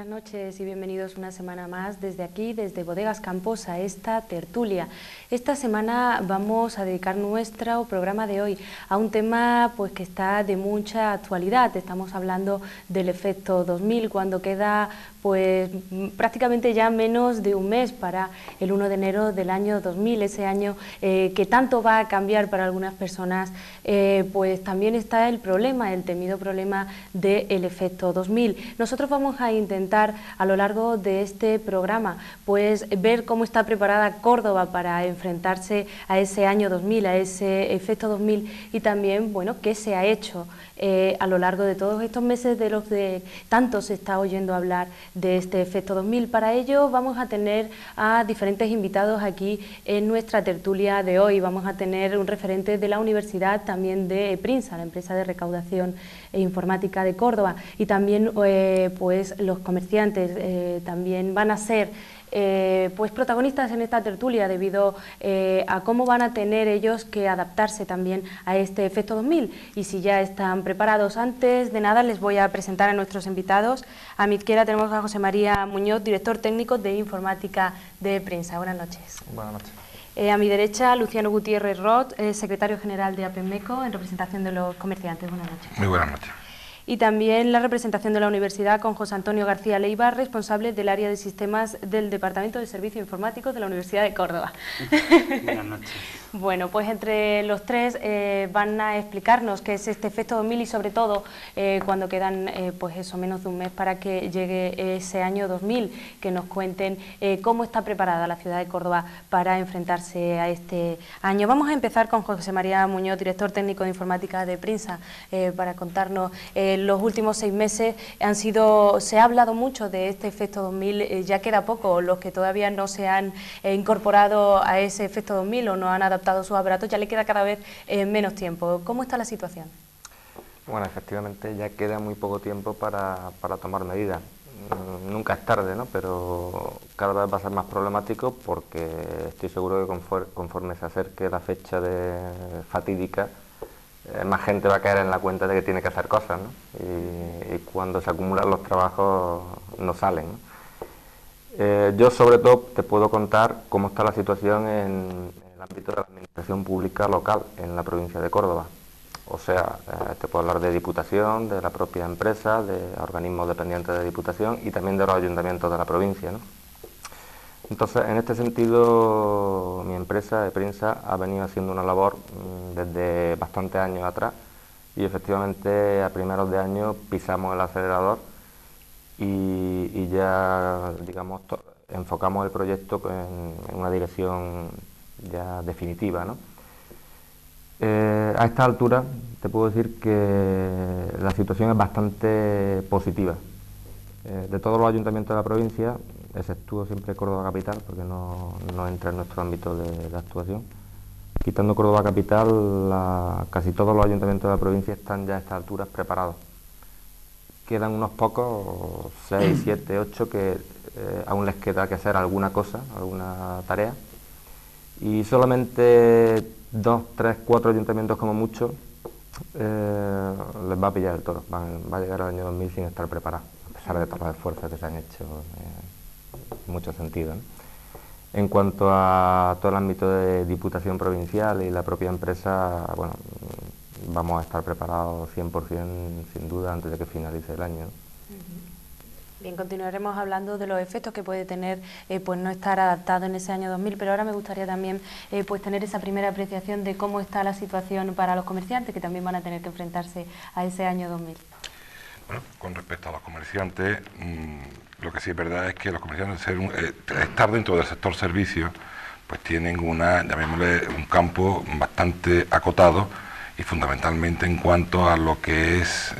noches y bienvenidos una semana más desde aquí, desde Bodegas Campos, a esta tertulia. Esta semana vamos a dedicar nuestro programa de hoy a un tema pues que está de mucha actualidad. Estamos hablando del efecto 2000, cuando queda pues prácticamente ya menos de un mes para el 1 de enero del año 2000, ese año que tanto va a cambiar para algunas personas. Pues también está el problema, el temido problema del efecto 2000. Nosotros vamos a intentar a lo largo de este programa pues ver cómo está preparada Córdoba para enfrentarse a ese año 2000, a ese efecto 2000, y también bueno, qué se ha hecho a lo largo de todos estos meses de los que tanto se está oyendo hablar de este efecto 2000. Para ello vamos a tener a diferentes invitados aquí en nuestra tertulia de hoy. Vamos a tener un referente de la universidad, también de Prinsa, la empresa de recaudación e informática de Córdoba, y también pues los comerciantes también van a ser pues protagonistas en esta tertulia debido a cómo van a tener ellos que adaptarse también a este efecto 2000 y si ya están preparados. Antes de nada les voy a presentar a nuestros invitados. A mi izquierda tenemos a José María Muñoz, director técnico de informática de Prinsa. Buenas noches. Buenas noches. A mi derecha, Luciano Gutiérrez Roth, secretario general de APEMECO en representación de los comerciantes. Buenas noches. Muy buenas noches. Y también la representación de la universidad con José Antonio García Leiva, responsable del área de sistemas del Departamento de Servicios Informáticos de la Universidad de Córdoba. Buenas noches. Bueno, pues entre los tres van a explicarnos qué es este efecto 2000 y sobre todo cuando quedan pues eso, menos de un mes para que llegue ese año 2000, que nos cuenten cómo está preparada la ciudad de Córdoba para enfrentarse a este año. Vamos a empezar con José María Muñoz, director técnico de informática de Prinsa, para contarnos los últimos 6 meses se ha hablado mucho de este efecto 2000, ya queda poco, los que todavía no se han incorporado a ese efecto 2000 o no han adaptado sus aparatos, ya le queda cada vez menos tiempo. ¿Cómo está la situación? Bueno, efectivamente ya queda muy poco tiempo para tomar medidas. Nunca es tarde, ¿no? Pero cada vez va a ser más problemático porque estoy seguro que conforme se acerque la fecha fatídica, más gente va a caer en la cuenta de que tiene que hacer cosas, ¿no? Y cuando se acumulan los trabajos no salen, ¿no? Yo sobre todo te puedo contar cómo está la situación en el ámbito de la administración pública local en la provincia de Córdoba. O sea, te puedo hablar de Diputación, de la propia empresa, de organismos dependientes de Diputación y también de los ayuntamientos de la provincia, ¿no? Entonces, en este sentido, mi empresa, Prinsa, ha venido haciendo una labor desde bastantes años atrás y efectivamente a primeros de año pisamos el acelerador y ya, digamos, enfocamos el proyecto en una dirección ya definitiva, ¿no? A esta altura te puedo decir que la situación es bastante positiva. De todos los ayuntamientos de la provincia, exceptúo siempre Córdoba Capital, porque no entra en nuestro ámbito de actuación. Quitando Córdoba Capital, casi todos los ayuntamientos de la provincia están ya a estas alturas preparados. Quedan unos pocos, 6, 7, 8, que aún les queda que hacer alguna cosa, alguna tarea. Y solamente 2, 3, 4 ayuntamientos como mucho les va a pillar el toro. Va a llegar el año 2000 sin estar preparados, a pesar de todos los esfuerzos que se han hecho en muchos sentidos, ¿no? En cuanto a todo el ámbito de Diputación Provincial y la propia empresa, bueno, vamos a estar preparados 100% sin duda antes de que finalice el año, ¿no? Bien, continuaremos hablando de los efectos que puede tener pues no estar adaptado en ese año 2000, pero ahora me gustaría también pues tener esa primera apreciación de cómo está la situación para los comerciantes, que también van a tener que enfrentarse a ese año 2000. Bueno, con respecto a los comerciantes, lo que sí es verdad es que los comerciantes, estar dentro del sector servicios, pues tienen llamémosle, un campo bastante acotado y fundamentalmente en cuanto a lo que es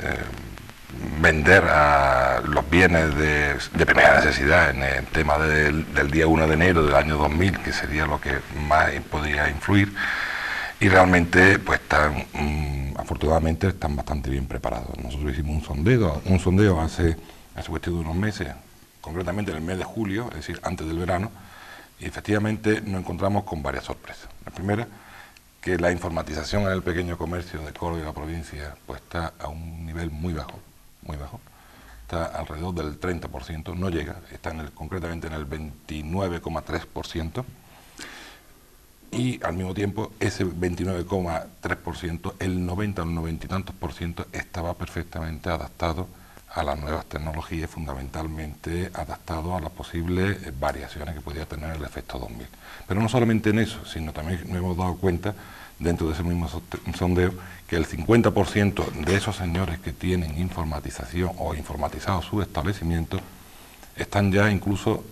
vender a los bienes de primera necesidad en el tema del día 1 de enero del año 2000, que sería lo que más podría influir, y realmente pues afortunadamente están bastante bien preparados. Nosotros hicimos un sondeo hace cuestión de unos meses, concretamente en el mes de julio, es decir, antes del verano, y efectivamente nos encontramos con varias sorpresas. La primera, que la informatización en el pequeño comercio de Córdoba y la provincia pues está a un nivel muy bajo, está alrededor del 30%, no llega, está concretamente en el 29,3%, y al mismo tiempo ese 29,3%, el 90 o el 90 y tantos por ciento estaba perfectamente adaptado a las nuevas tecnologías, fundamentalmente adaptado a las posibles variaciones que podía tener el efecto 2000. Pero no solamente en eso, sino también nos hemos dado cuenta, dentro de ese mismo sondeo, que el 50% de esos señores que tienen informatización o informatizados sus establecimientos están ya incluso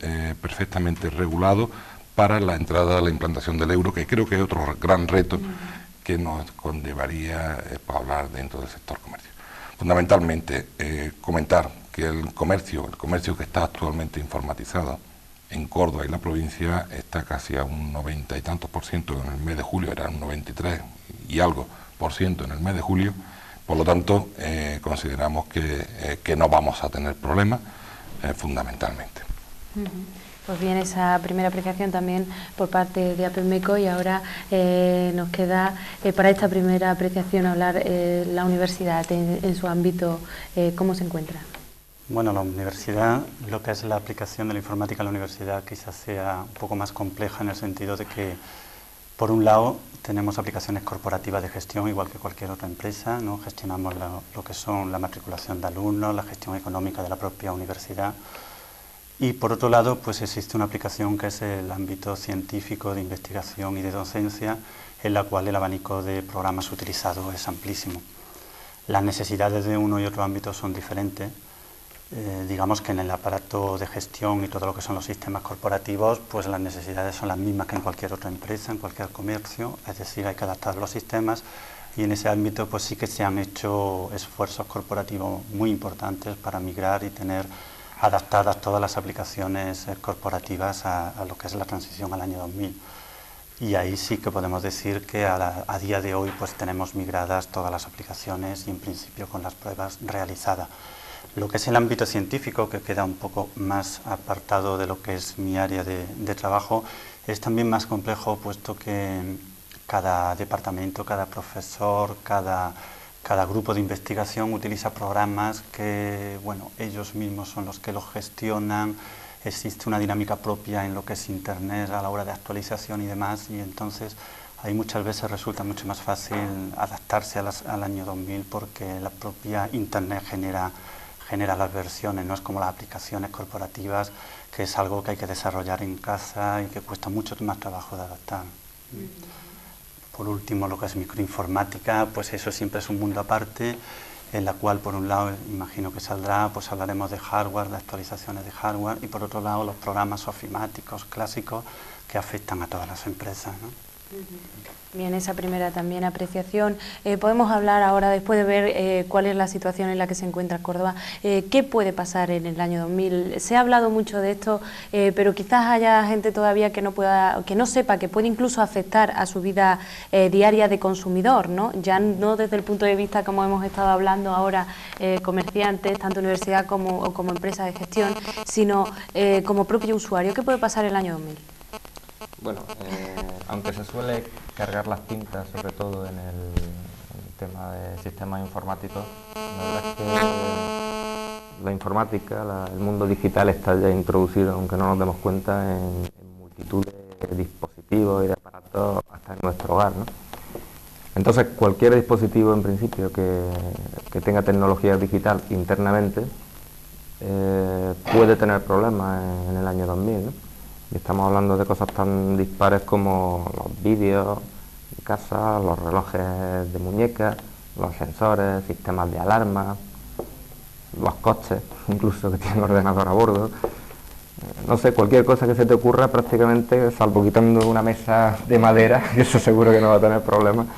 perfectamente regulados para la entrada a la implantación del euro, que creo que es otro gran reto que nos conllevaría para hablar dentro del sector comercio. Fundamentalmente, comentar que el comercio que está actualmente informatizado en Córdoba y la provincia está casi a un 90 y tantos por ciento en el mes de julio, era un 93 y algo por ciento en el mes de julio, por lo tanto consideramos que no vamos a tener problemas fundamentalmente. Pues bien, esa primera apreciación también por parte de APEMECO, y ahora nos queda para esta primera apreciación hablar la universidad en su ámbito, ¿cómo se encuentra? Bueno, la universidad, lo que es la aplicación de la informática en la universidad quizás sea un poco más compleja en el sentido de que, por un lado, tenemos aplicaciones corporativas de gestión igual que cualquier otra empresa, ¿no? Gestionamos lo que son la matriculación de alumnos, la gestión económica de la propia universidad. Y por otro lado, pues existe una aplicación que es el ámbito científico de investigación y de docencia, en la cual el abanico de programas utilizados es amplísimo. Las necesidades de uno y otro ámbito son diferentes. Digamos que en el aparato de gestión y todo lo que son los sistemas corporativos, pues las necesidades son las mismas que en cualquier otra empresa, en cualquier comercio, es decir, hay que adaptar los sistemas, y en ese ámbito pues sí que se han hecho esfuerzos corporativos muy importantes para migrar y tener adaptadas todas las aplicaciones corporativas a lo que es la transición al año 2000. Y ahí sí que podemos decir que a día de hoy pues tenemos migradas todas las aplicaciones y en principio con las pruebas realizadas. Lo que es el ámbito científico, que queda un poco más apartado de lo que es mi área de trabajo, es también más complejo, puesto que cada departamento, cada profesor, cada grupo de investigación utiliza programas que, bueno, ellos mismos son los que los gestionan. Existe una dinámica propia en lo que es Internet a la hora de actualización y demás, y entonces ahí muchas veces resulta mucho más fácil adaptarse al año 2000 porque la propia Internet genera las versiones, no es como las aplicaciones corporativas, que es algo que hay que desarrollar en casa y que cuesta mucho más trabajo de adaptar. Por último, lo que es microinformática, pues eso siempre es un mundo aparte, en la cual por un lado imagino que saldrá, pues hablaremos de hardware, de actualizaciones de hardware, y por otro lado los programas ofimáticos clásicos que afectan a todas las empresas, ¿no? Bien, esa primera también apreciación. Podemos hablar ahora, después de ver cuál es la situación en la que se encuentra Córdoba, qué puede pasar en el año 2000. Se ha hablado mucho de esto, pero quizás haya gente todavía que no sepa que puede incluso afectar a su vida diaria de consumidor, ¿no? Ya no desde el punto de vista, como hemos estado hablando ahora, comerciantes, tanto universidad como empresa de gestión, sino como propio usuario. ¿Qué puede pasar en el año 2000? Bueno, aunque se suele cargar las tintas, sobre todo en el tema de sistemas informáticos, la verdad es que la informática, el mundo digital está ya introducido, aunque no nos demos cuenta, en multitud de dispositivos y de aparatos hasta en nuestro hogar, ¿no? Entonces, cualquier dispositivo, en principio, que tenga tecnología digital internamente, puede tener problemas en el año 2000, ¿no? Y estamos hablando de cosas tan dispares como los vídeos de casa, los relojes de muñeca, los sensores, sistemas de alarma, los coches, incluso que tienen ordenador a bordo. No sé, cualquier cosa que se te ocurra prácticamente, salvo quitando una mesa de madera, que eso seguro que no va a tener problemas.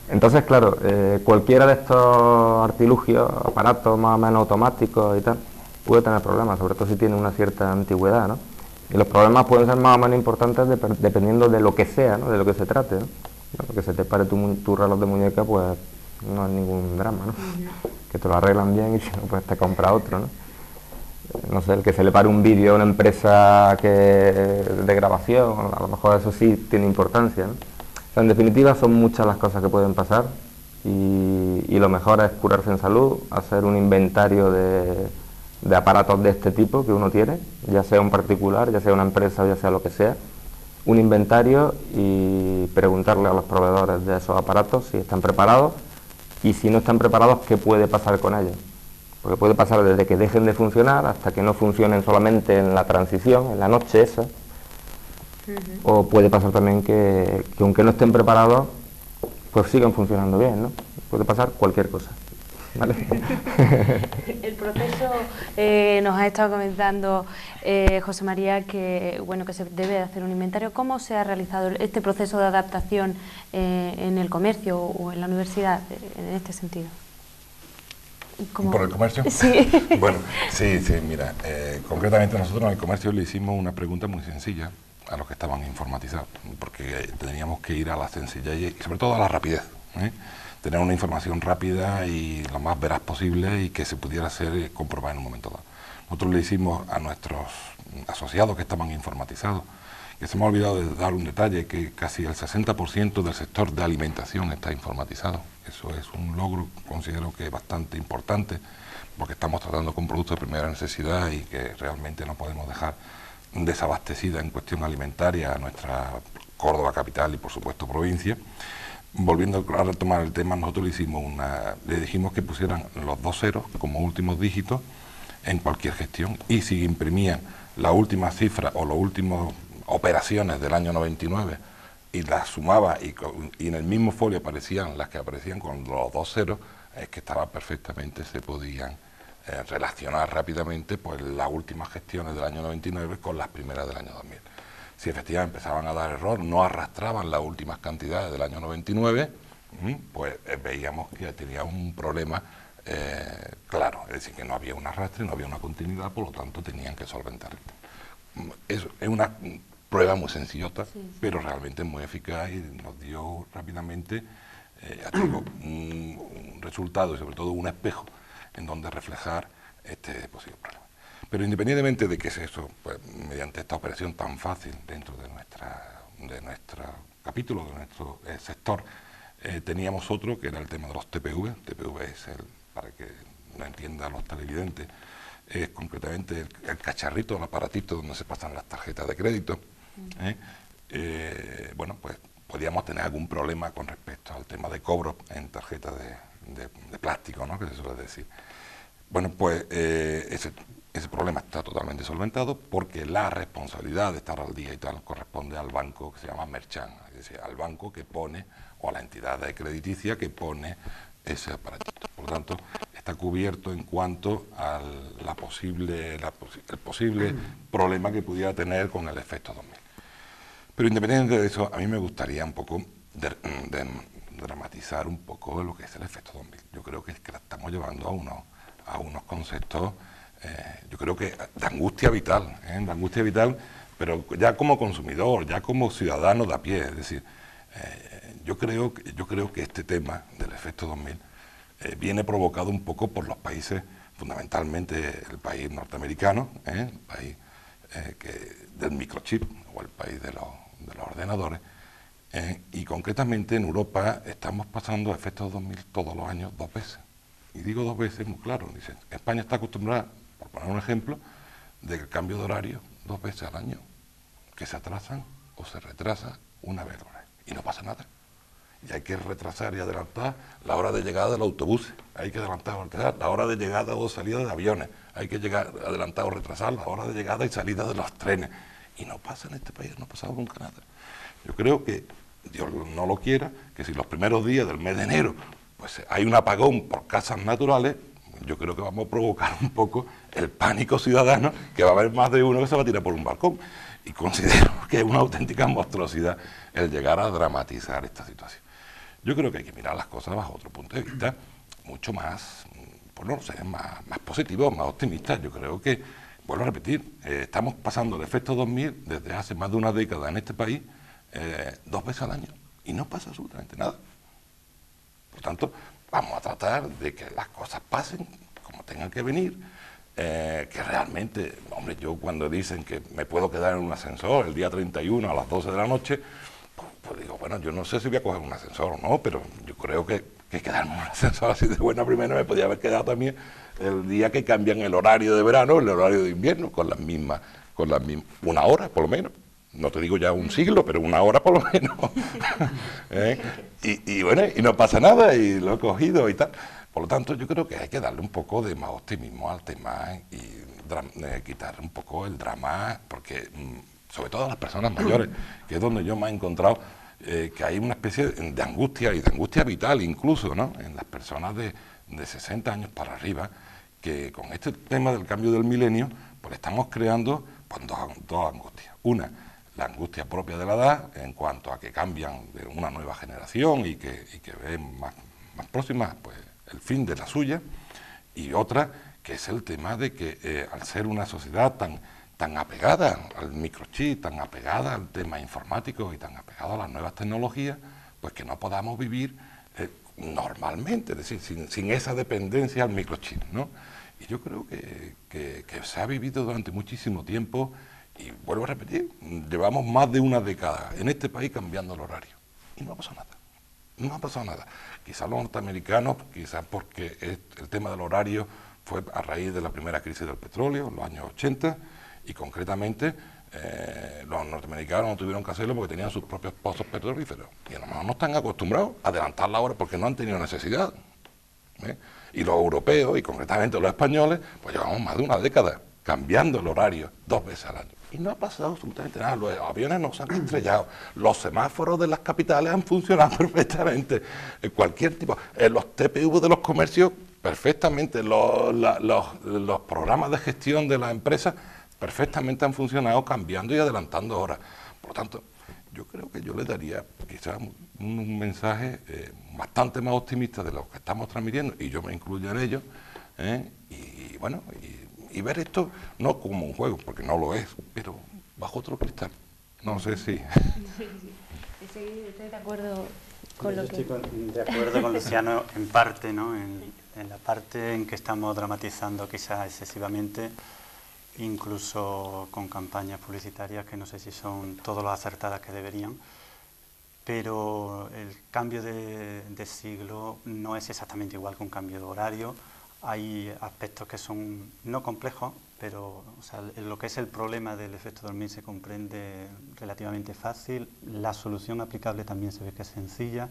Entonces, claro, cualquiera de estos artilugios, aparatos más o menos automáticos y tal, puede tener problemas, sobre todo si tiene una cierta antigüedad, ¿no? Y los problemas pueden ser más o menos importantes dependiendo de lo que sea, ¿no? De lo que se trate, ¿no? Bueno, que se te pare tu reloj de muñeca, pues no es ningún drama, ¿no? Que te lo arreglan bien y si no, pues te compra otro, ¿no? No sé, el que se le pare un vídeo a una empresa de grabación, a lo mejor eso sí tiene importancia, ¿no? O sea, en definitiva son muchas las cosas que pueden pasar y y lo mejor es curarse en salud, hacer un inventario de aparatos de este tipo que uno tiene, ya sea un particular, ya sea una empresa o ya sea lo que sea, un inventario y preguntarle a los proveedores de esos aparatos si están preparados y si no están preparados, qué puede pasar con ellos. Porque puede pasar desde que dejen de funcionar hasta que no funcionen solamente en la transición, en la noche esa, o puede pasar también que aunque no estén preparados, pues sigan funcionando bien, ¿no? Puede pasar cualquier cosa. ¿Vale? El proceso, nos ha estado comentando José María que bueno, que se debe hacer un inventario. ¿Cómo se ha realizado este proceso de adaptación en el comercio o en la universidad en este sentido? ¿Por el comercio? Sí. Bueno, sí, mira, concretamente nosotros en el comercio le hicimos una pregunta muy sencilla a los que estaban informatizados, porque teníamos que ir a la sencillez y sobre todo a la rapidez, tener una información rápida y lo más veraz posible y que se pudiera hacer comprobar en un momento dado. Nosotros le hicimos a nuestros asociados que estaban informatizados, que se me ha olvidado de dar un detalle, que casi el 60% del sector de alimentación está informatizado. Eso es un logro, considero que bastante importante, porque estamos tratando con productos de primera necesidad y que realmente no podemos dejar desabastecida en cuestión alimentaria a nuestra Córdoba capital y por supuesto provincia. Volviendo a retomar el tema, nosotros le dijimos que pusieran los 2 ceros como últimos dígitos en cualquier gestión y si imprimían la última cifra o las últimas operaciones del año 99 y las sumaba y en el mismo folio aparecían las que aparecían con los 2 ceros, es que estaba perfectamente, se podían relacionar rápidamente pues las últimas gestiones del año 99 con las primeras del año 2000. Si efectivamente empezaban a dar error, no arrastraban las últimas cantidades del año 99, pues veíamos que tenía un problema claro, es decir, que no había un arrastre, no había una continuidad, por lo tanto tenían que solventarlo. Es una prueba muy sencillota, sí. Pero realmente muy eficaz y nos dio rápidamente un resultado y sobre todo un espejo en donde reflejar este posible problema. Pero independientemente de que es eso, pues mediante esta operación tan fácil dentro de nuestro capítulo, de nuestro sector, teníamos otro que era el tema de los TPV. TPV es para que lo entiendan los televidentes, es concretamente el cacharrito, el aparatito donde se pasan las tarjetas de crédito. Bueno, pues podíamos tener algún problema con respecto al tema de cobro en tarjetas de plástico, ¿no? Que se suele decir. Bueno, pues ese problema está totalmente solventado porque la responsabilidad de estar al día y tal corresponde al banco que se llama Merchant, es decir, al banco que pone, o a la entidad crediticia que pone ese aparatito. Por lo tanto, está cubierto en cuanto a el posible problema que pudiera tener con el efecto 2000. Pero independientemente de eso, a mí me gustaría un poco dramatizar un poco lo que es el efecto 2000. Yo creo que es que la estamos llevando a unos conceptos, yo creo que de angustia vital, pero ya como consumidor, ya como ciudadano de a pie. Es decir, yo creo que este tema del efecto 2000 viene provocado un poco por los países, fundamentalmente el país norteamericano, el país del microchip o el país de los ordenadores, y concretamente en Europa estamos pasando a efectos 2000 todos los años 2 veces. Y digo 2 veces muy claro, dicen, España está acostumbrada, por poner un ejemplo, de que el cambio de horario 2 veces al año, que se atrasan o se retrasa una vez al año, y no pasa nada. Y hay que retrasar y adelantar la hora de llegada del autobús, hay que adelantar o retrasar la hora de llegada o salida de aviones, hay que adelantar o retrasar la hora de llegada y salida de los trenes. Y no pasa en este país, no ha pasado nunca nada. Yo creo que, Dios no lo quiera, que si los primeros días del mes de enero pues hay un apagón por causas naturales, yo creo que vamos a provocar un poco el pánico ciudadano, que va a haber más de uno que se va a tirar por un balcón. Y considero que es una auténtica monstruosidad el llegar a dramatizar esta situación. Yo creo que hay que mirar las cosas bajo otro punto de vista, mucho más, pues no sé, más positivo, más optimista. Yo creo que, vuelvo a repetir, estamos pasando el efecto 2000 desde hace más de una década en este país, 2 veces al año, y no pasa absolutamente nada. Por tanto, vamos a tratar de que las cosas pasen como tengan que venir, que realmente, hombre, yo cuando dicen que me puedo quedar en un ascensor el día 31 a las 12 de la noche, pues digo, bueno, yo no sé si voy a coger un ascensor o no, pero yo creo que que quedarme en un ascensor así de buena primera, me podía haber quedado también el día que cambian el horario de verano, el horario de invierno, con las mismas, una hora por lo menos. No te digo ya un siglo, pero una hora por lo menos. Y bueno, y no pasa nada, y lo he cogido y tal. Por lo tanto, yo creo que hay que darle un poco de más optimismo al tema y quitar un poco el drama, porque sobre todo a las personas mayores, que es donde yo me he encontrado que hay una especie de angustia, y de angustia vital incluso, ¿no?, en las personas de 60 años para arriba, que con este tema del cambio del milenio, pues estamos creando pues, dos angustias. Una, la angustia propia de la edad, en cuanto a que cambian de una nueva generación y que ven más próximas pues, el fin de la suya, y otra, que es el tema de que al ser una sociedad tan apegada al microchip, tan apegada al tema informático y tan apegada a las nuevas tecnologías, pues que no podamos vivir normalmente, es decir, sin esa dependencia al microchip, ¿no? Y yo creo que se ha vivido durante muchísimo tiempo, y vuelvo a repetir, llevamos más de una década en este país cambiando el horario, y no ha pasado nada. No ha pasado nada. Quizás los norteamericanos, quizás porque el tema del horario fue a raíz de la primera crisis del petróleo, en los años 80, y concretamente los norteamericanos no tuvieron que hacerlo porque tenían sus propios pozos petrolíferos. Y a lo mejor no están acostumbrados a adelantar la hora porque no han tenido necesidad. Y los europeos, y concretamente los españoles, pues llevamos más de una década cambiando el horario 2 veces al año. Y no ha pasado absolutamente nada, los aviones no se han estrellado, los semáforos de las capitales han funcionado perfectamente, cualquier tipo, los TPV de los comercios perfectamente, los programas de gestión de las empresas perfectamente han funcionado cambiando y adelantando horas. Por lo tanto, yo creo que yo le daría quizás un mensaje bastante más optimista de lo que estamos transmitiendo, y yo me incluyo en ello, y bueno, y ver esto no como un juego, porque no lo es, pero bajo otro cristal. No sé si... Sí, estoy de acuerdo con lo que... Estoy de acuerdo con Luciano en parte, ¿no? En la parte en que estamos dramatizando quizás excesivamente, incluso con campañas publicitarias que no sé si son todo lo acertadas que deberían, pero el cambio de siglo no es exactamente igual que un cambio de horario. Hay aspectos que son no complejos, pero o sea, lo que es el problema del efecto dormir se comprende relativamente fácil, la solución aplicable también se ve que es sencilla,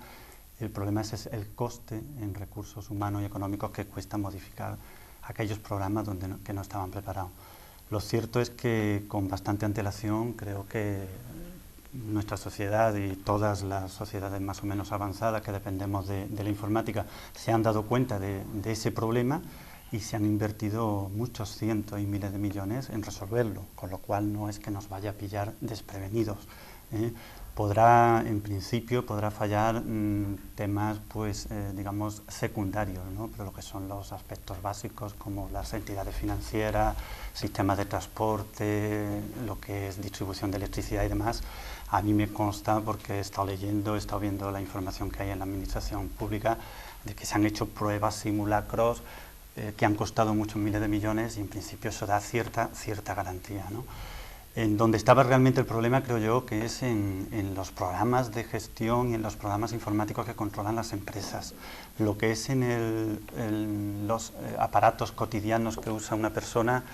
el problema es el coste en recursos humanos y económicos que cuesta modificar aquellos programas que no estaban preparados. Lo cierto es que con bastante antelación creo que nuestra sociedad y todas las sociedades más o menos avanzadas que dependemos de la informática se han dado cuenta de ese problema y se han invertido muchos cientos y miles de millones en resolverlo, con lo cual no es que nos vaya a pillar desprevenidos. En principio podrá fallar temas, pues, digamos, secundarios, ¿no? Pero lo que son los aspectos básicos como las entidades financieras, sistemas de transporte, lo que es distribución de electricidad y demás, a mí me consta, porque he estado leyendo, he estado viendo la información que hay en la administración pública, de que se han hecho pruebas, simulacros, que han costado muchos miles de millones, y en principio eso da cierta garantía, ¿no? En donde estaba realmente el problema, creo yo, que es en los programas de gestión y en los programas informáticos que controlan las empresas. Lo que es en los aparatos cotidianos que usa una persona,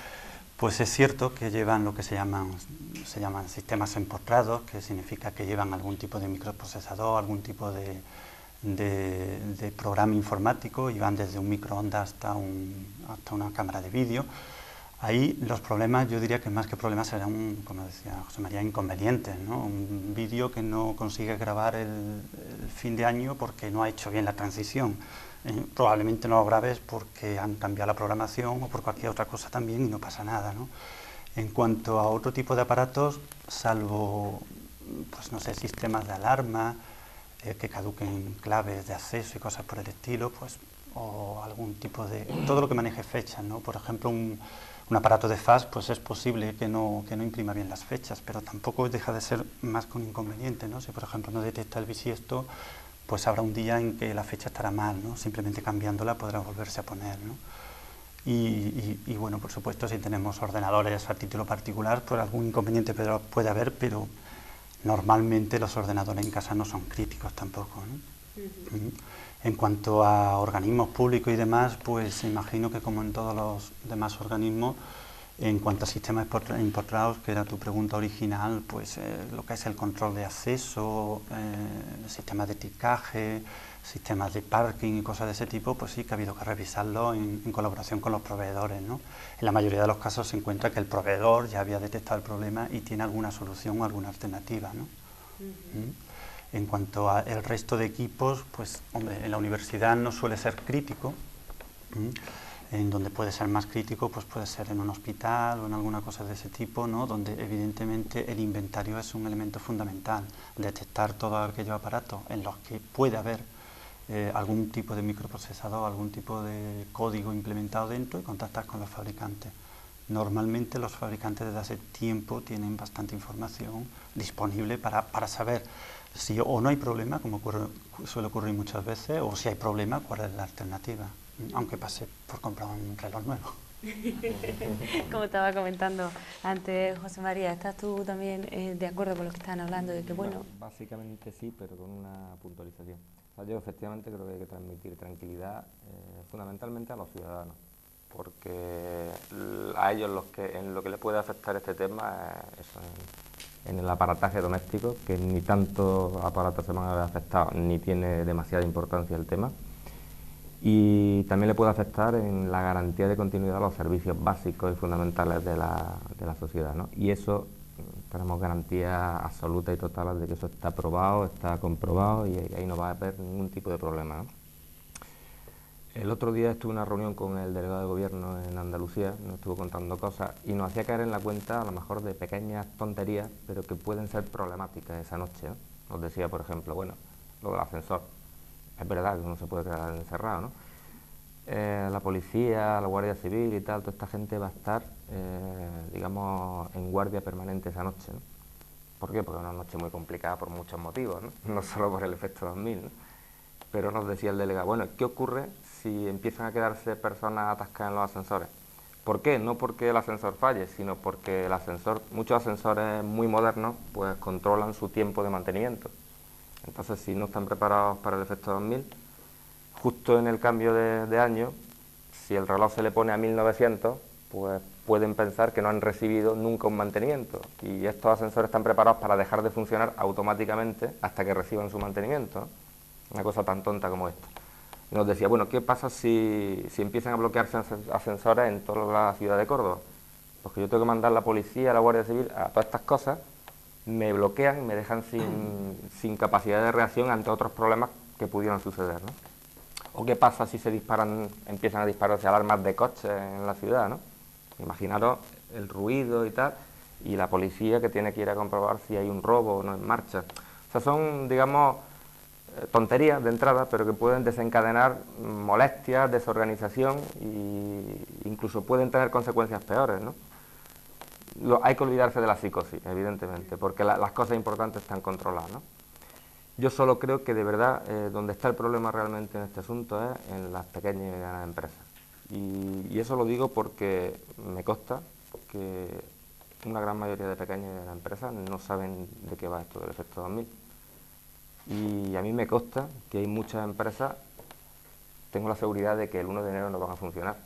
pues es cierto que llevan lo que se llaman sistemas empotrados, que significa que llevan algún tipo de microprocesador, algún tipo de programa informático, y van desde un microondas hasta una cámara de vídeo. Ahí los problemas, yo diría que más que problemas serán, como decía José María, inconvenientes, ¿no? Un vídeo que no consigue grabar el fin de año porque no ha hecho bien la transición. Probablemente no lo grabes porque han cambiado la programación o por cualquier otra cosa también y no pasa nada, ¿no? En cuanto a otro tipo de aparatos, salvo, pues no sé, sistemas de alarma, que caduquen claves de acceso y cosas por el estilo, pues, o algún tipo de... todo lo que maneje fechas, ¿no? Por ejemplo, un aparato de fax, pues es posible que no imprima bien las fechas, pero tampoco deja de ser más que un inconveniente, ¿no? Si por ejemplo no detecta el bisiesto, pues habrá un día en que la fecha estará mal, ¿no? Simplemente cambiándola podrá volverse a poner, ¿no? Y bueno, por supuesto, si tenemos ordenadores a título particular, pues algún inconveniente puede haber, pero normalmente los ordenadores en casa no son críticos tampoco, ¿no? En cuanto a organismos públicos y demás, pues imagino que como en todos los demás organismos, en cuanto a sistemas importados, que era tu pregunta original, pues lo que es el control de acceso, sistemas de ticaje, sistemas de parking y cosas de ese tipo, pues sí que ha habido que revisarlo en colaboración con los proveedores, ¿no? En la mayoría de los casos se encuentra que el proveedor ya había detectado el problema y tiene alguna solución o alguna alternativa, ¿no? En cuanto al resto de equipos, pues hombre, en la universidad no suele ser crítico. En donde puede ser más crítico, pues puede ser en un hospital o en alguna cosa de ese tipo, ¿no? Donde evidentemente el inventario es un elemento fundamental, detectar todos aquellos aparatos en los que puede haber algún tipo de microprocesador, algún tipo de código implementado dentro y contactar con los fabricantes. Normalmente los fabricantes desde hace tiempo tienen bastante información disponible para saber si o no hay problema, como suele ocurrir muchas veces, o si hay problema, cuál es la alternativa, aunque pase por comprar un reloj nuevo. Como estaba comentando antes José María, ¿estás tú también de acuerdo con lo que están hablando? De que bueno, básicamente sí, pero con una puntualización. O sea, yo efectivamente creo que hay que transmitir tranquilidad fundamentalmente a los ciudadanos, porque a ellos en lo que les puede afectar este tema es eso, en el aparataje doméstico, que ni tantos aparatos se van a ver afectados, ni tiene demasiada importancia el tema. Y también le puede afectar en la garantía de continuidad de los servicios básicos y fundamentales de la sociedad, ¿no? Y eso tenemos garantía absoluta y total de que eso está aprobado, está comprobado y ahí no va a haber ningún tipo de problema, ¿no? El otro día estuve en una reunión con el delegado de gobierno en Andalucía, nos estuvo contando cosas y nos hacía caer en la cuenta a lo mejor de pequeñas tonterías, pero que pueden ser problemáticas esa noche, ¿no? Nos decía, por ejemplo, bueno, lo del ascensor. Es verdad que uno se puede quedar encerrado, ¿no? La policía, la Guardia Civil y tal, toda esta gente va a estar, digamos, en guardia permanente esa noche, ¿no? ¿Por qué? Porque es una noche muy complicada por muchos motivos, ¿no? No solo por el efecto 2000, ¿no? Pero nos decía el delegado, bueno, ¿qué ocurre si empiezan a quedarse personas atascadas en los ascensores? ¿Por qué? No porque el ascensor falle, sino porque muchos ascensores muy modernos, pues controlan su tiempo de mantenimiento. Entonces, si no están preparados para el efecto 2000, justo en el cambio de año, si el reloj se le pone a 1900, pues pueden pensar que no han recibido nunca un mantenimiento. Y estos ascensores están preparados para dejar de funcionar automáticamente hasta que reciban su mantenimiento, ¿no? Una cosa tan tonta como esta. Nos decía, bueno, ¿qué pasa si empiezan a bloquearse ascensores en toda la ciudad de Córdoba? Pues que yo tengo que mandar a la policía, a la Guardia Civil, a todas estas cosas, me bloquean, me dejan sin capacidad de reacción ante otros problemas que pudieran suceder, ¿no? ¿O qué pasa si empiezan a dispararse alarmas de coches en la ciudad, ¿no? Imaginaros el ruido y tal, y la policía que tiene que ir a comprobar si hay un robo o no en marcha. O sea, son, digamos, tonterías de entrada, pero que pueden desencadenar molestias, desorganización e incluso pueden tener consecuencias peores, ¿no? Hay que olvidarse de la psicosis, evidentemente, porque las cosas importantes están controladas, ¿no? Yo solo creo que de verdad donde está el problema realmente en este asunto es en las pequeñas y medianas empresas. Y eso lo digo porque me consta que una gran mayoría de pequeñas y medianas empresas no saben de qué va esto del efecto 2000. Y a mí me consta que hay muchas empresas, tengo la seguridad de que el 1 de enero no van a funcionar.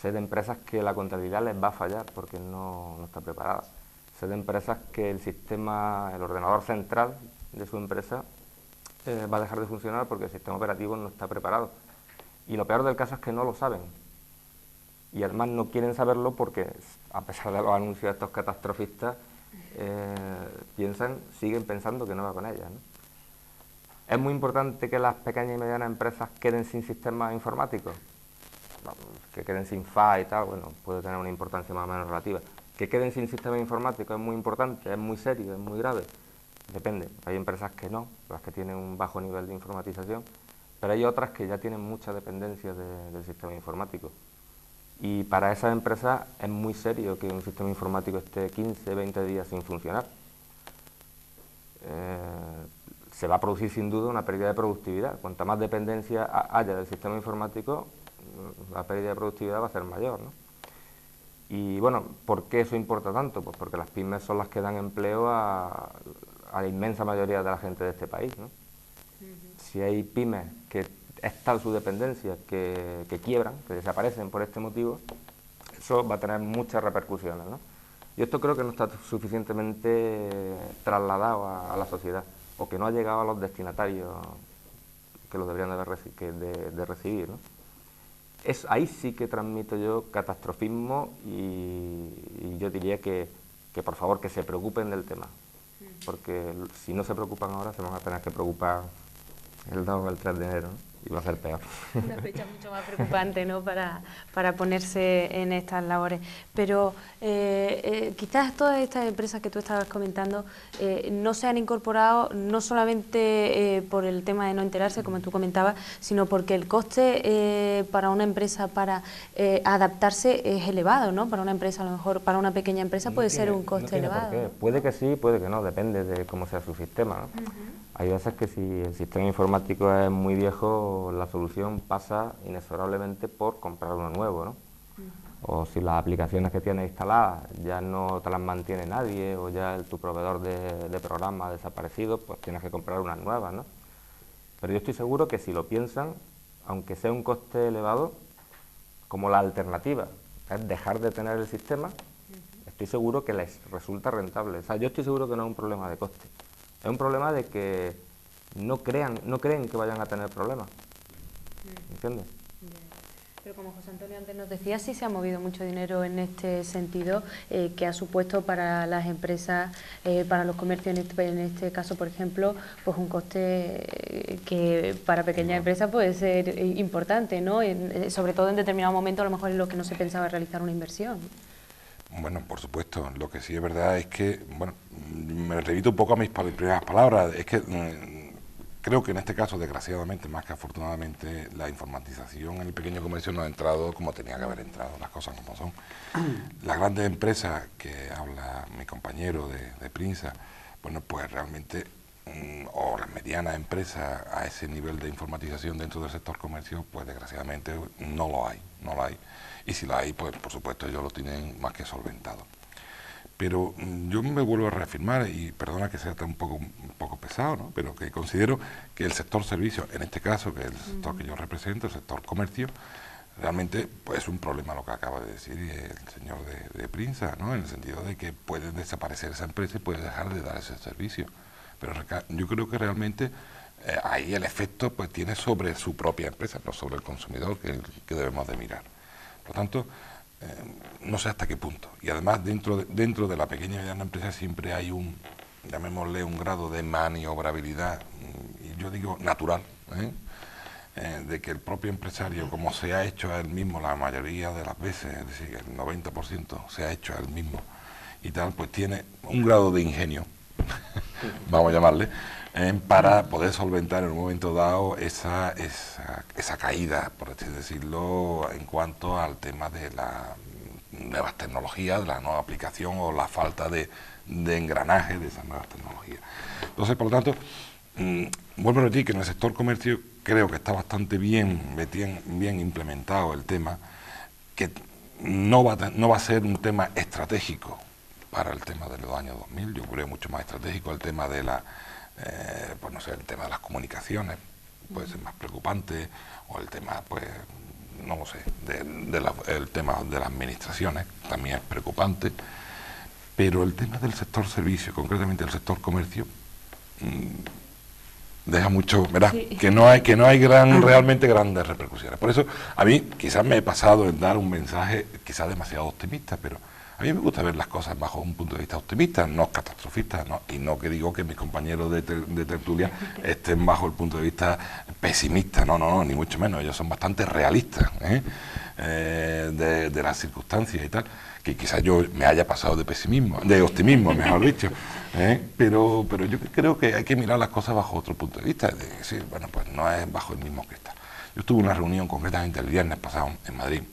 Sé de empresas que la contabilidad les va a fallar porque no está preparada. Sé de empresas que el ordenador central de su empresa va a dejar de funcionar porque el sistema operativo no está preparado. Y lo peor del caso es que no lo saben. Y además no quieren saberlo porque, a pesar de los anuncios estos catastrofistas, siguen pensando que no va con ellas, ¿no? ¿Es muy importante que las pequeñas y medianas empresas queden sin sistemas informáticos? Que queden sin FA y tal, bueno, puede tener una importancia más o menos relativa. Que queden sin sistemas informáticos es muy importante, es muy serio, es muy grave. Depende, hay empresas que no, las que tienen un bajo nivel de informatización, pero hay otras que ya tienen mucha dependencia del sistema informático. Y para esas empresas es muy serio que un sistema informático esté 15, 20 días sin funcionar. Se va a producir sin duda una pérdida de productividad. Cuanta más dependencia haya del sistema informático, la pérdida de productividad va a ser mayor, ¿no? Y bueno, ¿por qué eso importa tanto? Pues porque las pymes son las que dan empleo a la inmensa mayoría de la gente de este país, ¿no? si hay pymes que es tal su dependencia que quiebran, que desaparecen por este motivo, eso va a tener muchas repercusiones, ¿no? Y esto creo que no está suficientemente trasladado a la sociedad, o que no ha llegado a los destinatarios que lo deberían de recibir, ¿no? Ahí sí que transmito yo catastrofismo y yo diría que por favor que se preocupen del tema, porque si no se preocupan ahora se van a tener que preocupar el 2 o el 3 de enero, ¿no? Y va a ser peor. Una fecha mucho más preocupante, ¿no?, para ponerse en estas labores. Pero quizás todas estas empresas que tú estabas comentando no se han incorporado no solamente por el tema de no enterarse, como tú comentabas, sino porque el coste para una empresa para adaptarse es elevado, ¿no? Para una empresa, a lo mejor para una pequeña empresa puede ser un coste elevado. ¿Por qué? Puede que sí, puede que no, depende de cómo sea su sistema, ¿no? Hay veces que si el sistema informático es muy viejo, la solución pasa inexorablemente por comprar uno nuevo, ¿no? O si las aplicaciones que tienes instaladas ya no te las mantiene nadie, o ya tu proveedor de programa ha desaparecido, pues tienes que comprar unas nuevas, ¿no? Pero yo estoy seguro que si lo piensan, aunque sea un coste elevado, como la alternativa es dejar de tener el sistema, estoy seguro que les resulta rentable. O sea, yo estoy seguro que no es un problema de coste. Es un problema de que no creen que vayan a tener problemas, ¿entiendes? Pero como José Antonio antes nos decía, sí se ha movido mucho dinero en este sentido, que ha supuesto para las empresas, para los comercios en este caso, por ejemplo, pues un coste que para pequeñas empresas puede ser importante, ¿no? Sobre todo en determinado momento, a lo mejor es lo que no se pensaba realizar una inversión. Bueno, por supuesto, lo que sí es verdad es que, bueno, me remito un poco a mis primeras palabras, es que creo que en este caso, desgraciadamente, más que afortunadamente, la informatización en el pequeño comercio no ha entrado como tenía que haber entrado, las cosas como son. Las grandes empresas que habla mi compañero de Prinsa, bueno, pues realmente, o las medianas empresas a ese nivel de informatización dentro del sector comercio, pues desgraciadamente no lo hay. Y si lo hay, pues por supuesto ellos lo tienen más que solventado. Pero yo me vuelvo a reafirmar, y perdona que sea un poco pesado, ¿no?, pero que considero que el sector servicios, en este caso, que es el sector que yo represento, el sector comercio, realmente pues, es un problema lo que acaba de decir el señor de Prinsa, ¿no?, en el sentido de que puede desaparecer esa empresa y puede dejar de dar ese servicio. Pero yo creo que realmente ahí el efecto pues tiene sobre su propia empresa, no sobre el consumidor, que debemos de mirar. Por lo tanto, no sé hasta qué punto. Y además dentro de la pequeña y mediana empresa siempre hay llamémosle un grado de maniobrabilidad, y yo digo natural, de que el propio empresario, como se ha hecho a él mismo la mayoría de las veces, es decir, el 90% se ha hecho a él mismo y tal, pues tiene un grado de ingenio, vamos a llamarle, para poder solventar en un momento dado esa caída, por así decirlo, en cuanto al tema de las nuevas tecnologías, de la nueva aplicación o la falta de engranaje de esas nuevas tecnologías. Entonces, por lo tanto, vuelvo a repetir que en el sector comercio creo que está bastante bien implementado el tema, que no va a ser un tema estratégico para el tema de los años 2000, yo creo mucho más estratégico el tema de pues no sé, el tema de las comunicaciones puede ser más preocupante, o el tema, pues, no lo sé, el tema de las administraciones también es preocupante, pero el tema del sector servicio, concretamente el sector comercio, deja mucho, verás, sí, que no hay realmente grandes repercusiones. Por eso, a mí quizás me he pasado en dar un mensaje quizás demasiado optimista, pero a mí me gusta ver las cosas bajo un punto de vista optimista, no catastrofista, ¿no? Y no que digo que mis compañeros de tertulia estén bajo el punto de vista pesimista, no, ni mucho menos, ellos son bastante realistas de las circunstancias y tal, que quizás yo me haya pasado de optimismo, mejor dicho, pero yo creo que hay que mirar las cosas bajo otro punto de vista, de decir, bueno, pues no es bajo el mismo cristal. Yo tuve una reunión concretamente el viernes pasado en Madrid,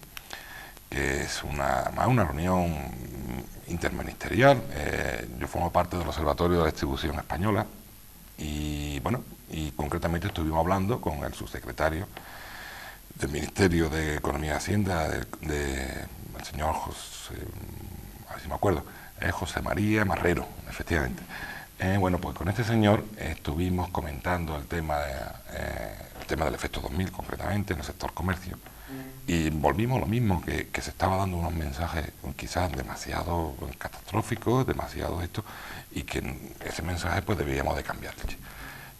que es una reunión interministerial. Yo formo parte del Observatorio de la Distribución Española y, bueno, y concretamente estuvimos hablando con el subsecretario del Ministerio de Economía y Hacienda, el señor José, a ver si me acuerdo, José María Marrero, efectivamente, Bueno, pues con este señor estuvimos comentando el tema del efecto 2000 concretamente en el sector comercio, y volvimos a lo mismo, que se estaba dando unos mensajes quizás demasiado catastróficos, demasiado esto, y que ese mensaje pues debíamos de cambiarle.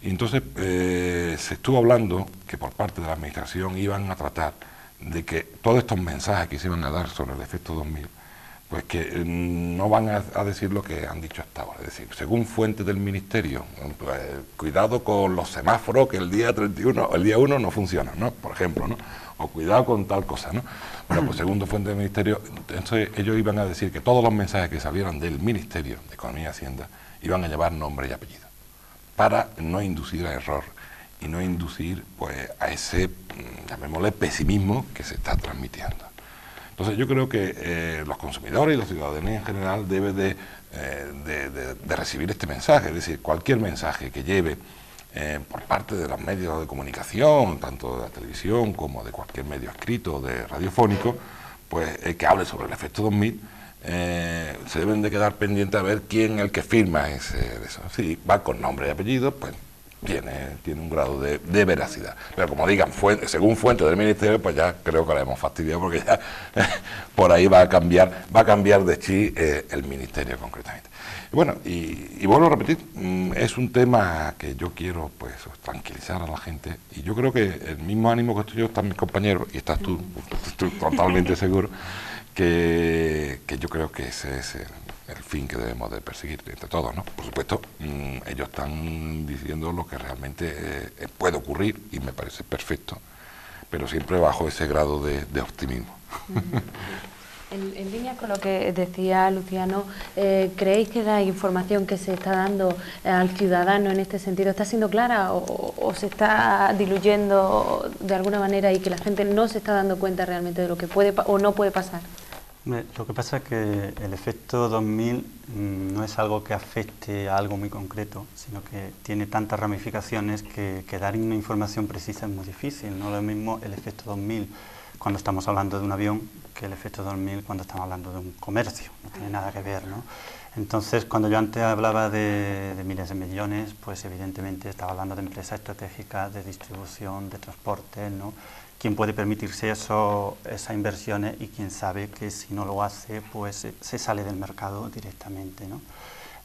Y entonces se estuvo hablando que por parte de la administración iban a tratar de que todos estos mensajes que se iban a dar sobre el efecto 2000, pues que no van a decir lo que han dicho hasta ahora. Es decir, según fuentes del Ministerio, pues, cuidado con los semáforos que el día 31, el día 1 no funcionan, ¿no? Por ejemplo, ¿no? O cuidado con tal cosa, ¿no? Bueno, pues según fuentes del Ministerio, entonces ellos iban a decir que todos los mensajes que salieran del Ministerio de Economía y Hacienda iban a llevar nombre y apellido, para no inducir a error y no inducir pues a ese, llamémosle, pesimismo que se está transmitiendo. Entonces yo creo que los consumidores y la ciudadanía en general debe de recibir este mensaje, es decir, cualquier mensaje que lleve por parte de los medios de comunicación, tanto de la televisión como de cualquier medio escrito, de radiofónico, pues que hable sobre el efecto 2000, se deben de quedar pendientes a ver quién es el que firma eso. Si va con nombre y apellido, pues tiene un grado de veracidad. Pero como digan, según fuentes del Ministerio, pues ya creo que la hemos fastidiado, porque ya por ahí va a cambiar de chi el Ministerio concretamente. Bueno, y vuelvo a repetir, es un tema que yo quiero pues tranquilizar a la gente, y yo creo que el mismo ánimo que estoy yo, están mis compañeros, y estás tú, estoy totalmente seguro, que yo creo que ese es el fin que debemos de perseguir entre todos, ¿no? Por supuesto, ellos están diciendo lo que realmente puede ocurrir, y me parece perfecto, pero siempre bajo ese grado de optimismo. En línea con lo que decía Luciano, ¿creéis que la información que se está dando al ciudadano en este sentido está siendo clara o se está diluyendo de alguna manera y que la gente no se está dando cuenta realmente de lo que puede o no puede pasar? Lo que pasa es que el efecto 2000 no es algo que afecte a algo muy concreto, sino que tiene tantas ramificaciones que dar una información precisa es muy difícil. No es lo mismo el efecto 2000 cuando estamos hablando de un avión que el efecto 2000 cuando estamos hablando de un comercio, no tiene nada que ver, ¿no? Entonces, cuando yo antes hablaba de miles de millones, pues evidentemente estaba hablando de empresas estratégicas, de distribución, de transporte, ¿no? ¿Quién puede permitirse esas inversiones y quién sabe que si no lo hace, pues se sale del mercado directamente, ¿no?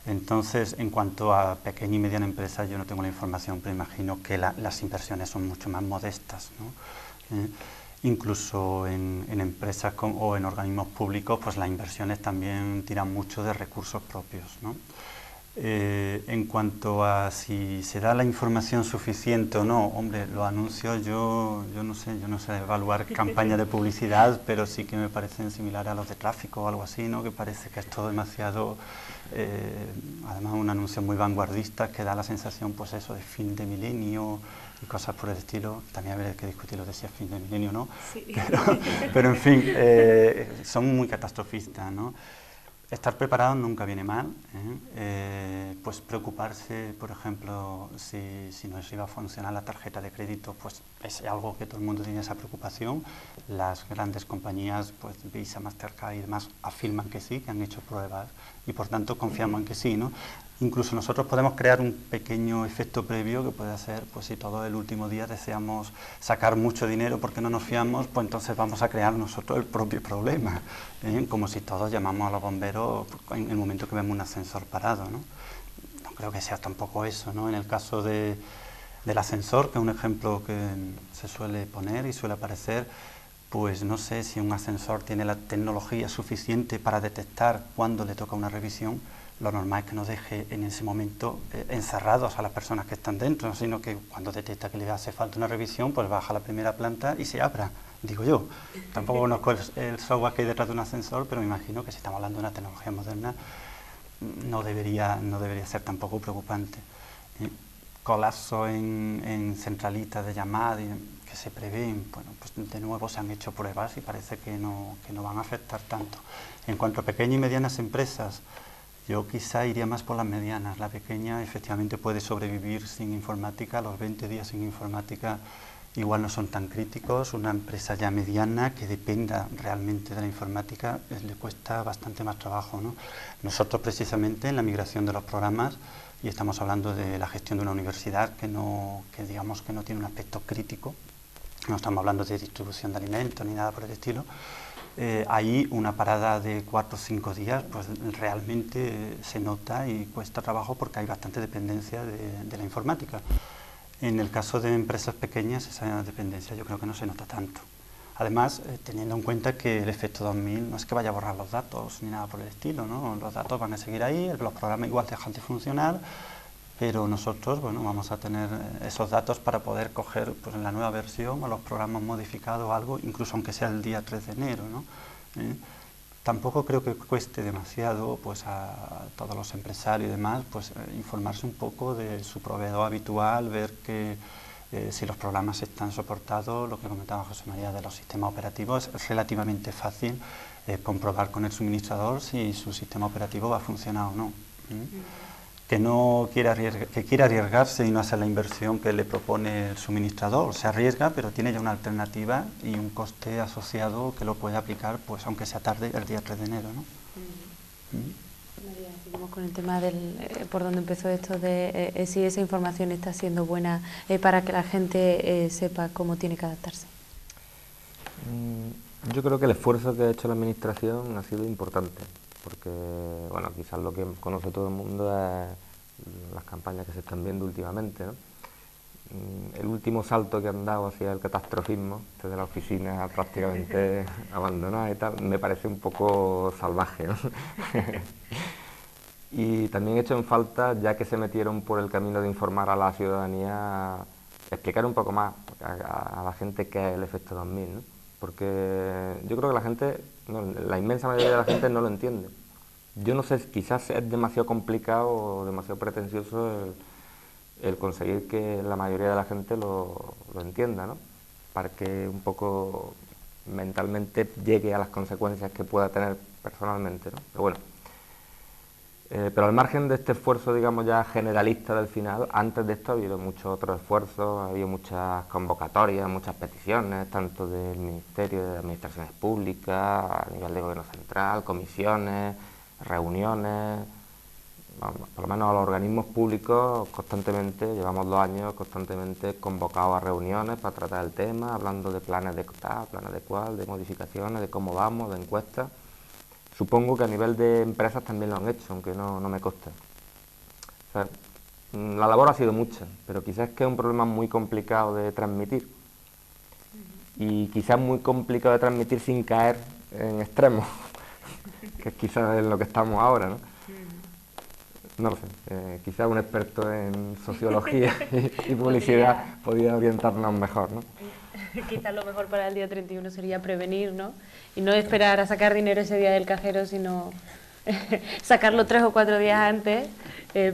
Entonces, en cuanto a pequeña y mediana empresa, yo no tengo la información, pero imagino que las inversiones son mucho más modestas, ¿no? Incluso en empresas o en organismos públicos, pues las inversiones también tiran mucho de recursos propios, ¿no? En cuanto a si se da la información suficiente o no, hombre, los anuncios yo no sé evaluar campañas de publicidad, pero sí que me parecen similares a los de tráfico o algo así, ¿no? Que parece que es todo demasiado, además un anuncio muy vanguardista que da la sensación, pues eso, de fin de milenio y cosas por el estilo. También habría que discutirlo de si es fin de milenio o no, sí. pero en fin, son muy catastrofistas, ¿no? Estar preparado nunca viene mal, pues preocuparse, por ejemplo, si no iba a funcionar la tarjeta de crédito, pues es algo que todo el mundo tiene esa preocupación. Las grandes compañías, pues Visa, Mastercard y demás, afirman que sí, que han hecho pruebas y por tanto confiamos en que sí, ¿no? Incluso nosotros podemos crear un pequeño efecto previo que puede hacer, pues si todo el último día deseamos sacar mucho dinero porque no nos fiamos, pues entonces vamos a crear nosotros el propio problema, como si todos llamamos a los bomberos en el momento que vemos un ascensor parado, ¿no? No creo que sea tampoco eso, ¿no? En el caso del ascensor, que es un ejemplo que se suele poner y suele aparecer, pues no sé si un ascensor tiene la tecnología suficiente para detectar cuándo le toca una revisión. Lo normal es que nos deje en ese momento encerrados a las personas que están dentro, sino que cuando detecta que le hace falta una revisión, pues baja a la primera planta y se abra, digo yo. Tampoco conozco el software que hay detrás de un ascensor, pero me imagino que si estamos hablando de una tecnología moderna, no debería ser tampoco preocupante. Colapso en centralitas de llamadas que se prevén, bueno, pues de nuevo se han hecho pruebas y parece que no van a afectar tanto. En cuanto a pequeñas y medianas empresas, yo quizá iría más por las medianas. La pequeña efectivamente puede sobrevivir sin informática, los 20 días sin informática igual no son tan críticos. Una empresa ya mediana que dependa realmente de la informática le cuesta bastante más trabajo, ¿no? Nosotros precisamente en la migración de los programas y estamos hablando de la gestión de una universidad que digamos que no tiene un aspecto crítico, no estamos hablando de distribución de alimentos ni nada por el estilo, ahí una parada de 4 o 5 días pues realmente se nota y cuesta trabajo porque hay bastante dependencia de la informática. En el caso de empresas pequeñas esa dependencia yo creo que no se nota tanto. Además, teniendo en cuenta que el efecto 2000 no es que vaya a borrar los datos ni nada por el estilo, ¿no? Los datos van a seguir ahí, los programas igual dejan de funcionar, pero nosotros bueno, vamos a tener esos datos para poder coger pues, en la nueva versión o los programas modificados o algo, incluso aunque sea el día 3 de enero, ¿no? Tampoco creo que cueste demasiado pues, a todos los empresarios y demás pues, informarse un poco de su proveedor habitual, ver que si los programas están soportados, lo que comentaba José María de los sistemas operativos, es relativamente fácil comprobar con el suministrador si su sistema operativo va a funcionar o no. Que quiera arriesgarse y no hacer la inversión que le propone el suministrador, se arriesga, pero tiene ya una alternativa y un coste asociado que lo puede aplicar, pues aunque sea tarde, el día 3 de enero, ¿no? María, seguimos con el tema por donde empezó esto de si esa información está siendo buena para que la gente sepa cómo tiene que adaptarse. Yo creo que el esfuerzo que ha hecho la Administración ha sido importante, porque bueno, quizás lo que conoce todo el mundo es las campañas que se están viendo últimamente, ¿no? El último salto que han dado hacia el catastrofismo, desde la oficina prácticamente abandonada y tal, me parece un poco salvaje, ¿no? Y también he hecho en falta, ya que se metieron por el camino de informar a la ciudadanía, explicar un poco más a la gente qué es el efecto 2000, ¿no? Porque yo creo que la gente, la inmensa mayoría de la gente no lo entiende. Yo no sé, quizás es demasiado complicado o demasiado pretencioso el conseguir que la mayoría de la gente lo entienda, ¿no? Para que un poco mentalmente llegue a las consecuencias que pueda tener personalmente, ¿no? Pero bueno, pero al margen de este esfuerzo, digamos, ya generalista del final, antes de esto ha habido muchos otros esfuerzos, ha habido muchas convocatorias, muchas peticiones, tanto del Ministerio de Administraciones Públicas, a nivel de Gobierno Central, comisiones, reuniones. Por lo menos a los organismos públicos constantemente, llevamos 2 años constantemente convocados a reuniones para tratar el tema, hablando de planes de tal, planes de cual, de modificaciones, de cómo vamos, de encuestas. Supongo que a nivel de empresas también lo han hecho, aunque no me consta. O sea, la labor ha sido mucha, pero quizás es que es un problema muy complicado de transmitir. Y quizás muy complicado de transmitir sin caer en extremos, que es quizás en lo que estamos ahora, ¿no? No lo sé, quizás un experto en sociología y publicidad podría orientarnos mejor, ¿no? Quizás lo mejor para el día 31 sería prevenir, ¿no? Y no esperar a sacar dinero ese día del cajero, sino sacarlo 3 o 4 días antes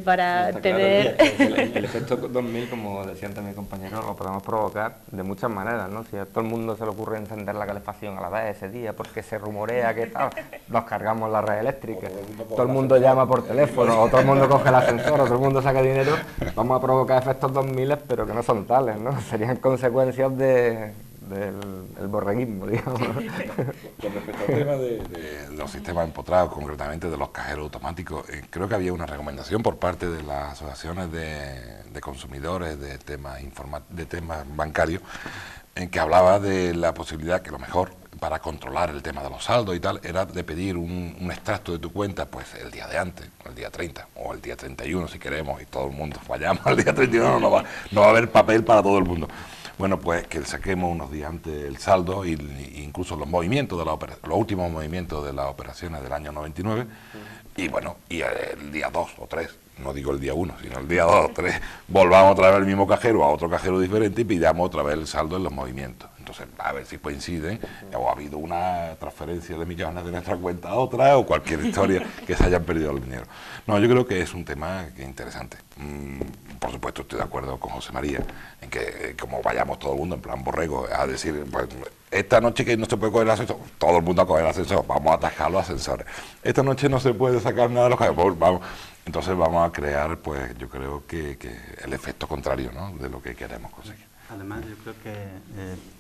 para tener... Claro, el efecto 2000, como decían también compañeros, lo podemos provocar de muchas maneras, ¿no? Si a todo el mundo se le ocurre encender la calefacción a la vez ese día porque se rumorea que tal, nos cargamos la red eléctrica, todo el mundo llama por teléfono, o todo el mundo coge el ascensor, o todo el mundo saca dinero, vamos a provocar efectos 2000, pero que no son tales, ¿no? Serían consecuencias del borreguismo, digamos. Con respecto al tema de los sistemas empotrados, concretamente de los cajeros automáticos, creo que había una recomendación por parte de las asociaciones de consumidores de temas bancarios, en que hablaba de la posibilidad que lo mejor para controlar el tema de los saldos y tal era de pedir un extracto de tu cuenta pues el día de antes, el día 30 o el día 31 si queremos, y todo el mundo fallamos al día 31, no va a haber papel para todo el mundo. Bueno, pues que saquemos unos días antes el saldo e incluso los movimientos los últimos movimientos de las operaciones del año 99 y bueno, y el día 2 o 3, no digo el día 1, sino el día 2 o 3, volvamos otra vez al mismo cajero a otro cajero diferente y pidamos otra vez el saldo en los movimientos. Entonces, a ver si coinciden, o ha habido una transferencia de millones de nuestra cuenta a otra, o cualquier historia que se hayan perdido el dinero. No, yo creo que es un tema que es interesante. Por supuesto, estoy de acuerdo con José María, en que como vayamos todo el mundo en plan borrego, a decir, pues, esta noche que no se puede coger el ascensor, todo el mundo a coger el ascensor, vamos a atajar los ascensores. Esta noche no se puede sacar nada de los cajeros, vamos. Entonces vamos a crear, pues, yo creo que el efecto contrario, ¿no?, de lo que queremos conseguir. Además, yo creo que,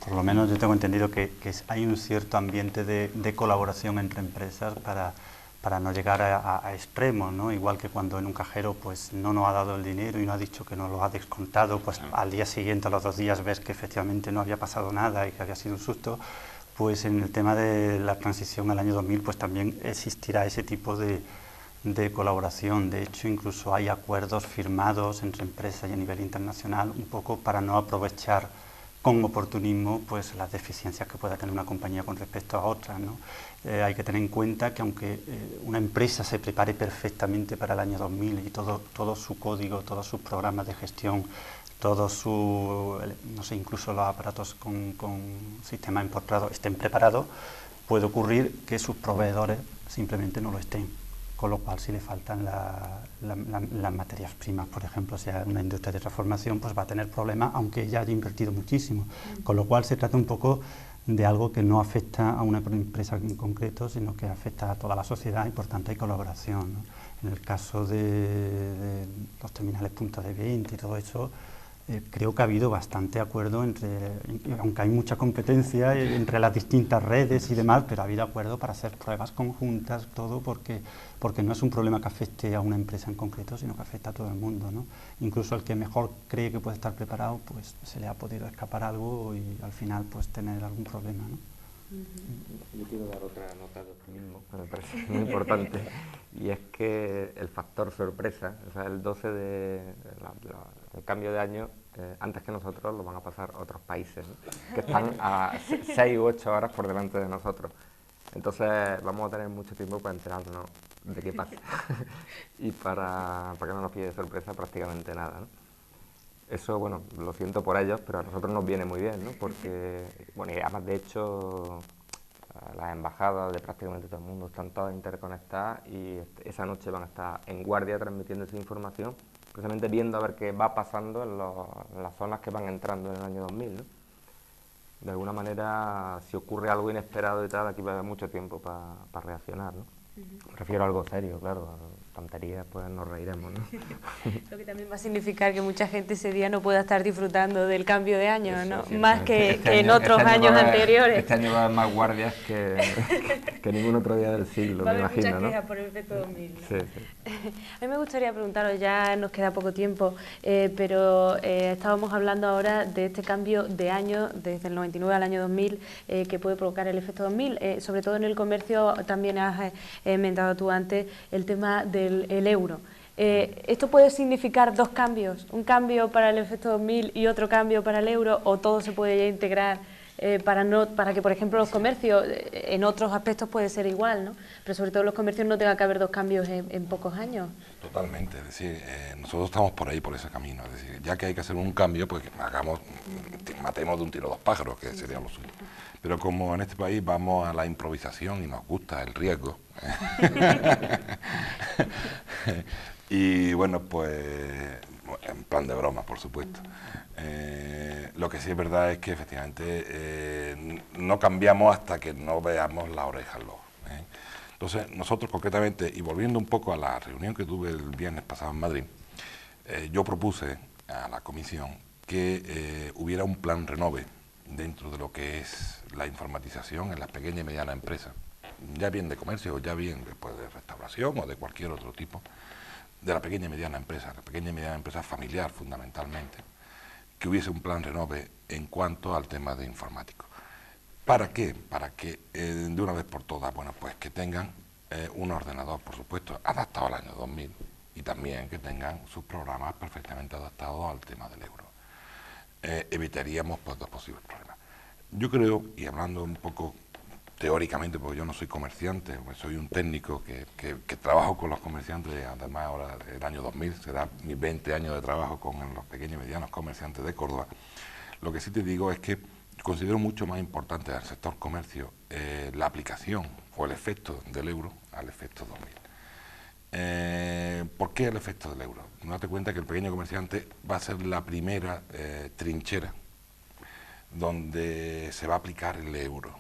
por lo menos yo tengo entendido que hay un cierto ambiente de colaboración entre empresas para para no llegar a extremos, ¿no? Igual que cuando en un cajero pues no nos ha dado el dinero y no ha dicho que nos lo ha descontado, pues al día siguiente, a los 2 días, ves que efectivamente no había pasado nada y que había sido un susto. Pues en el tema de la transición al año 2000 pues también existirá ese tipo de colaboración. De hecho, incluso hay acuerdos firmados entre empresas y a nivel internacional, un poco para no aprovechar con oportunismo pues las deficiencias que pueda tener una compañía con respecto a otras, ¿no? Hay que tener en cuenta que aunque una empresa se prepare perfectamente para el año 2000 y todo su código, todos sus programas de gestión, todos sus, no sé, incluso los aparatos con sistemas importados estén preparados, puede ocurrir que sus proveedores simplemente no lo estén. Con lo cual, si le faltan las materias primas, por ejemplo, si es una industria de transformación, pues va a tener problemas, aunque ya haya invertido muchísimo. Con lo cual, se trata un poco de algo que no afecta a una empresa en concreto, sino que afecta a toda la sociedad y, por tanto, hay colaboración, ¿no? En el caso de los terminales punta de venta y todo eso, creo que ha habido bastante acuerdo aunque hay mucha competencia entre las distintas redes y demás, pero ha habido acuerdo para hacer pruebas conjuntas, todo, porque no es un problema que afecte a una empresa en concreto, sino que afecta a todo el mundo, ¿no? Incluso al que mejor cree que puede estar preparado, pues se le ha podido escapar algo y al final pues tener algún problema, ¿no? Yo quiero dar otra nota de optimismo, que me parece muy importante, y es que el factor sorpresa, o sea, el 12 el cambio de año, antes que nosotros lo van a pasar otros países, ¿no? Que están a 6 u 8 horas por delante de nosotros. Entonces vamos a tener mucho tiempo para enterarnos de qué pasa y para que no nos pille de sorpresa prácticamente nada, ¿no? Eso, bueno, lo siento por ellos, pero a nosotros nos viene muy bien, ¿no? Porque, bueno, y además de hecho, las embajadas de prácticamente todo el mundo están todas interconectadas y esa noche van a estar en guardia transmitiendo esa información, precisamente viendo a ver qué va pasando en las zonas que van entrando en el año 2000, ¿no? De alguna manera, si ocurre algo inesperado y tal, aquí va a haber mucho tiempo para reaccionar, ¿no? Me refiero a algo serio, claro, a tonterías pues nos reiremos, ¿no? Lo que también va a significar que mucha gente ese día no pueda estar disfrutando del cambio de año, ¿no? Más que en otros años anteriores. Este año va a haber más guardias que ningún otro día del siglo, me imagino, ¿no? Va a haber muchas quejas por el efecto 2000, ¿no? Sí, sí. A mí me gustaría preguntaros, ya nos queda poco tiempo, pero estábamos hablando ahora de este cambio de año, desde el 99 al año 2000, que puede provocar el efecto 2000, sobre todo en el comercio. También has mentado tú antes el tema del euro. ¿Esto puede significar dos cambios? ¿Un cambio para el efecto 2000 y otro cambio para el euro? ¿O todo se puede ya integrar para que, por ejemplo, los comercios, en otros aspectos puede ser igual, ¿no? Pero sobre todo los comercios no tenga que haber dos cambios en pocos años? Totalmente, es decir, nosotros estamos por ahí, por ese camino, es decir, ya que hay que hacer un cambio, pues matemos de un tiro dos pájaros, que sería lo suyo. Pero como en este país vamos a la improvisación y nos gusta el riesgo, y bueno, pues en plan de broma, por supuesto. Lo que sí es verdad es que efectivamente no cambiamos hasta que no veamos la oreja al lobo. Entonces, nosotros concretamente, y volviendo un poco a la reunión que tuve el viernes pasado en Madrid, yo propuse a la comisión que hubiera un plan renove dentro de lo que es la informatización en las pequeñas y medianas empresas, ya bien de comercio, ya bien después de restauración o de cualquier otro tipo, de la pequeña y mediana empresa, la pequeña y mediana empresa familiar fundamentalmente, que hubiese un plan renove en cuanto al tema de informático. ¿Para qué? Para que de una vez por todas, bueno, pues que tengan un ordenador, por supuesto, adaptado al año 2000 y también que tengan sus programas perfectamente adaptados al tema del euro. Evitaríamos pues dos posibles problemas. Yo creo, y hablando un poco teóricamente, porque yo no soy comerciante, pues soy un técnico que trabajo con los comerciantes, además ahora el año 2000 será mis 20 años de trabajo con los pequeños y medianos comerciantes de Córdoba. Lo que sí te digo es que considero mucho más importante al sector comercio la aplicación o el efecto del euro al efecto 2000. ¿Por qué el efecto del euro? Date cuenta que el pequeño comerciante va a ser la primera trinchera donde se va a aplicar el euro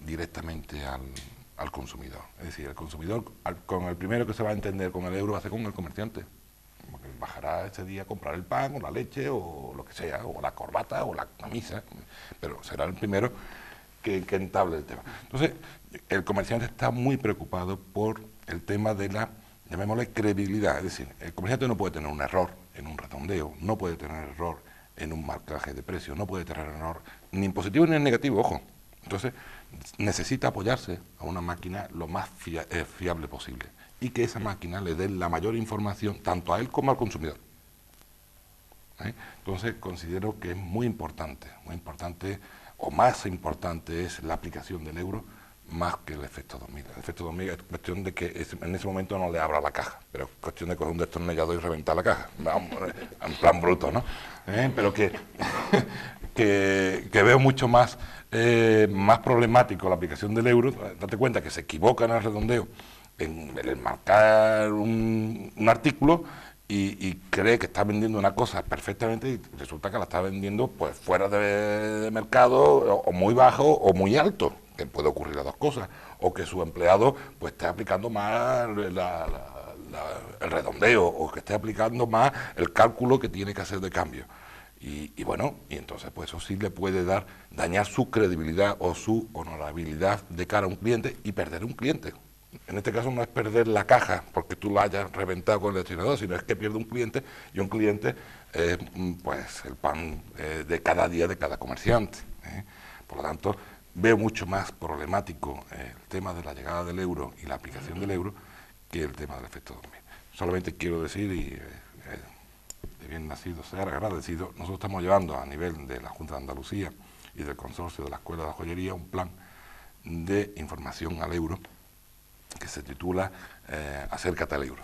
directamente al consumidor. Es decir, el consumidor, con el primero que se va a entender con el euro va a ser con el comerciante. Porque bajará ese día a comprar el pan o la leche o lo que sea, o la corbata o la camisa, pero será el primero que entable el tema. Entonces, el comerciante está muy preocupado por el tema de la, llamémosle, credibilidad. Es decir, el comerciante no puede tener un error en un redondeo, no puede tener error en un marcaje de precio, no puede tener error ni en positivo ni en negativo, ojo. Entonces, necesita apoyarse a una máquina lo más fiable posible y que esa máquina le dé la mayor información tanto a él como al consumidor. Entonces, considero que es muy importante, o más importante es la aplicación del euro más que el efecto 2000. El efecto 2000 es cuestión de que en ese momento no le abra la caja, pero es cuestión de coger un destornillador y reventar la caja, vamos, en plan bruto, ¿no? Pero que veo mucho más problemático la aplicación del euro. Date cuenta que se equivoca en el redondeo, en el marcar un artículo y cree que está vendiendo una cosa perfectamente y resulta que la está vendiendo pues fuera de mercado o muy bajo o muy alto, que puede ocurrir las dos cosas, o que su empleado pues esté aplicando más el redondeo o que esté aplicando más el cálculo que tiene que hacer de cambio. Y bueno, y entonces pues eso sí le puede dañar su credibilidad o su honorabilidad de cara a un cliente y perder un cliente. En este caso no es perder la caja porque tú la hayas reventado con el destinador, sino es que pierde un cliente y un cliente es pues el pan de cada día de cada comerciante. Por lo tanto, veo mucho más problemático el tema de la llegada del euro y la aplicación del euro que el tema del efecto 2000. Solamente quiero decir, y de bien nacido ser agradecido, nosotros estamos llevando a nivel de la Junta de Andalucía y del Consorcio de la Escuela de la Joyería un plan de información al euro que se titula Acércate al euro.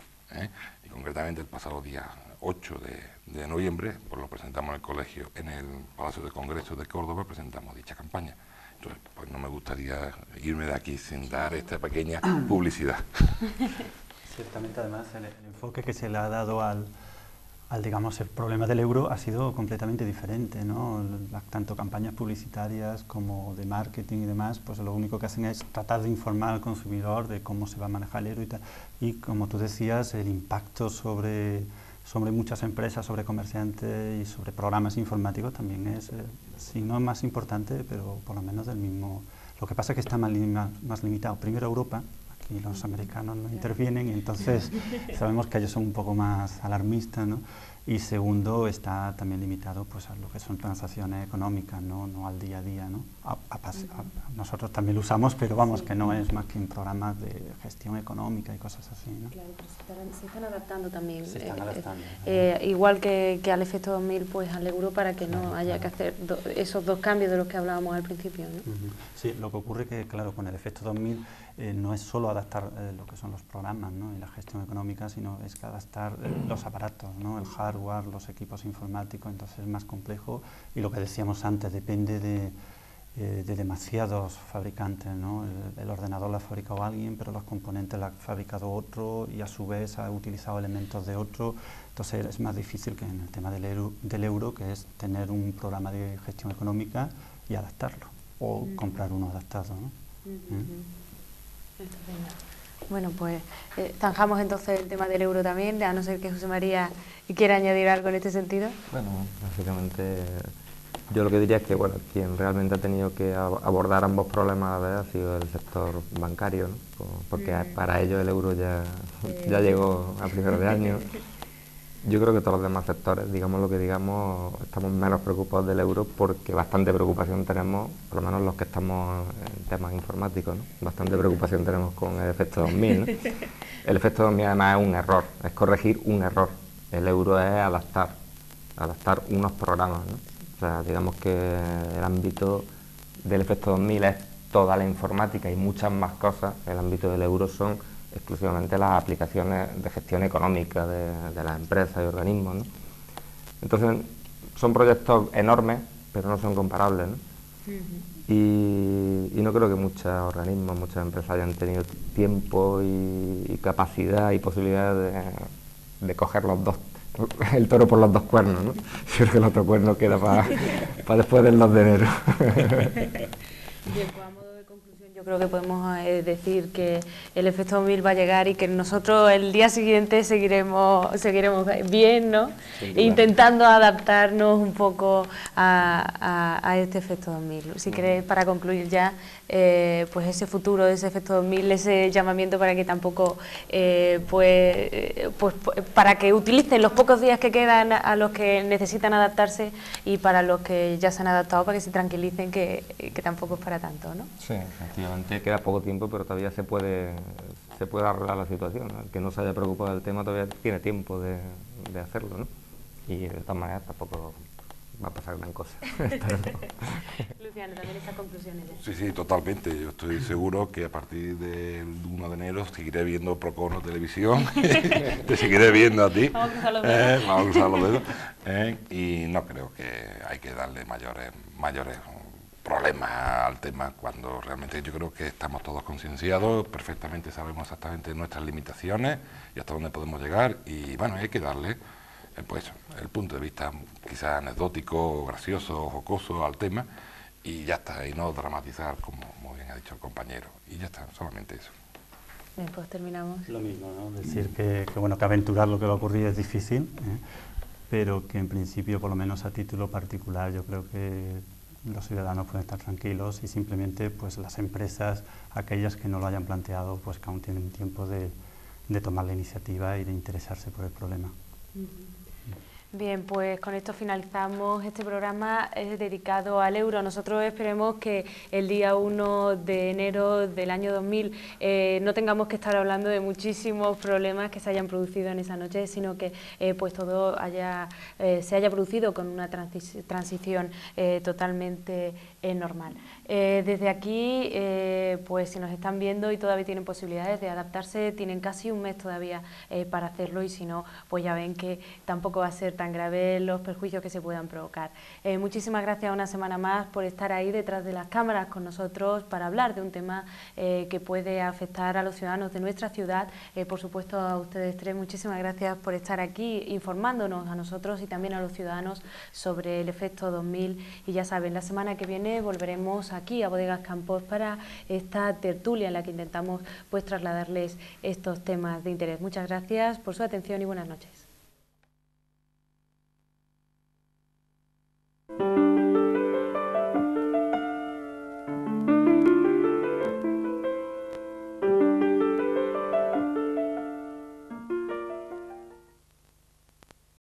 Y concretamente el pasado día 8 de noviembre pues lo presentamos en el colegio, en el Palacio de Congresos de Córdoba, presentamos dicha campaña. Entonces, pues no me gustaría irme de aquí sin dar esta pequeña publicidad. Ciertamente, además, el enfoque que se le ha dado al digamos, el problema del euro ha sido completamente diferente, ¿no? Tanto campañas publicitarias como de marketing y demás, pues lo único que hacen es tratar de informar al consumidor de cómo se va a manejar el euro y tal. Y como tú decías, el impacto sobre muchas empresas, sobre comerciantes y sobre programas informáticos también es, si no más importante, pero por lo menos del mismo. Lo que pasa es que está más limitado. Primero Europa. Y los americanos no intervienen y entonces sabemos que ellos son un poco más alarmistas, ¿no? Y segundo, está también limitado pues, a lo que son transacciones económicas, no al día a día, ¿no? Nosotros también lo usamos, pero vamos, que no es más que en programas de gestión económica y cosas así, ¿no? Claro, pero se están adaptando también. Se están adaptando. Igual que al efecto 2000, pues al euro, para que no haya que hacer esos dos cambios de los que hablábamos al principio, ¿no? Sí, lo que ocurre que, claro, con el efecto 2000 no es solo adaptar lo que son los programas, ¿no? Y la gestión económica, sino es que adaptar los aparatos, ¿no? El hardware, los equipos informáticos, entonces es más complejo y lo que decíamos antes, depende de demasiados fabricantes, ¿no? El ordenador lo ha fabricado alguien, pero los componentes lo ha fabricado otro y a su vez ha utilizado elementos de otro, entonces es más difícil que en el tema del euro, que es tener un programa de gestión económica y adaptarlo, o comprar uno adaptado, ¿no? Bueno, pues zanjamos entonces el tema del euro también, a no ser que José María quiera añadir algo en este sentido. Bueno, básicamente yo lo que diría es que bueno, quien realmente ha tenido que abordar ambos problemas a la vez ha sido el sector bancario, ¿no? Porque para ellos el euro ya llegó a primeros de año. Yo creo que todos los demás sectores, digamos lo que digamos, estamos menos preocupados del euro porque bastante preocupación tenemos, por lo menos los que estamos en temas informáticos, ¿no? Bastante preocupación tenemos con el efecto 2000, ¿no? El efecto 2000 además es un error, es corregir un error. El euro es adaptar unos programas, ¿no? O sea, digamos que el ámbito del efecto 2000 es toda la informática y muchas más cosas. El ámbito del euro son exclusivamente las aplicaciones de gestión económica de las empresas y organismos, ¿no? Entonces, son proyectos enormes, pero no son comparables, ¿no? Y no creo que muchos organismos, muchas empresas hayan tenido tiempo y capacidad y posibilidad de coger el toro por los dos cuernos, ¿no? Yo creo que el otro cuerno queda para después del 2 de enero. Bien, pues a modo de conclusión, yo creo que podemos decir que el efecto 2000 va a llegar y que nosotros el día siguiente seguiremos bien, ¿no? Intentando adaptarnos un poco a este efecto 2000. Si queréis, para concluir ya, pues ese futuro de ese efecto 2000, ese llamamiento para que tampoco, para que utilicen los pocos días que quedan a los que necesitan adaptarse, y para los que ya se han adaptado, para que se tranquilicen que tampoco es para tanto, ¿no? Sí, efectivamente queda poco tiempo, pero todavía se puede arreglar la situación, ¿no? El que no se haya preocupado del tema todavía tiene tiempo de hacerlo, ¿no? Y de todas maneras tampoco va a pasar gran cosa. Luciano, también esas conclusiones. Sí, totalmente. Yo estoy seguro que a partir del 1 de enero seguiré viendo Procono Televisión, te seguiré viendo a ti. Vamos a cruzar los dedos. Vamos a cruzar los dedos. Y no creo que hay que darle mayores problemas al tema, cuando realmente yo creo que estamos todos concienciados, perfectamente sabemos exactamente nuestras limitaciones y hasta dónde podemos llegar, y bueno, hay que darle pues el punto de vista quizás anecdótico, gracioso, jocoso al tema, y ya está, y no dramatizar, como muy bien ha dicho el compañero, y ya está, solamente eso. Bien, pues terminamos. Lo mismo, ¿no? Decir que bueno, que aventurar lo que va a ocurrir es difícil, pero que en principio, por lo menos a título particular, yo creo que los ciudadanos pueden estar tranquilos, y simplemente pues las empresas, aquellas que no lo hayan planteado, pues que aún tienen tiempo de tomar la iniciativa y de interesarse por el problema. Bien, pues con esto finalizamos este programa dedicado al euro. Nosotros esperemos que el día 1 de enero del año 2000 no tengamos que estar hablando de muchísimos problemas que se hayan producido en esa noche, sino que pues todo se haya producido con una transición totalmente normal. Desde aquí, pues si nos están viendo y todavía tienen posibilidades de adaptarse, tienen casi un mes todavía para hacerlo, y si no, pues ya ven que tampoco va a ser tan grave los perjuicios que se puedan provocar. Muchísimas gracias una semana más por estar ahí detrás de las cámaras con nosotros para hablar de un tema que puede afectar a los ciudadanos de nuestra ciudad. Por supuesto, a ustedes tres, muchísimas gracias por estar aquí informándonos a nosotros y también a los ciudadanos sobre el efecto 2000, y ya saben, la semana que viene volveremos aquí a Bodegas Campos para esta tertulia en la que intentamos pues trasladarles estos temas de interés. Muchas gracias por su atención y buenas noches.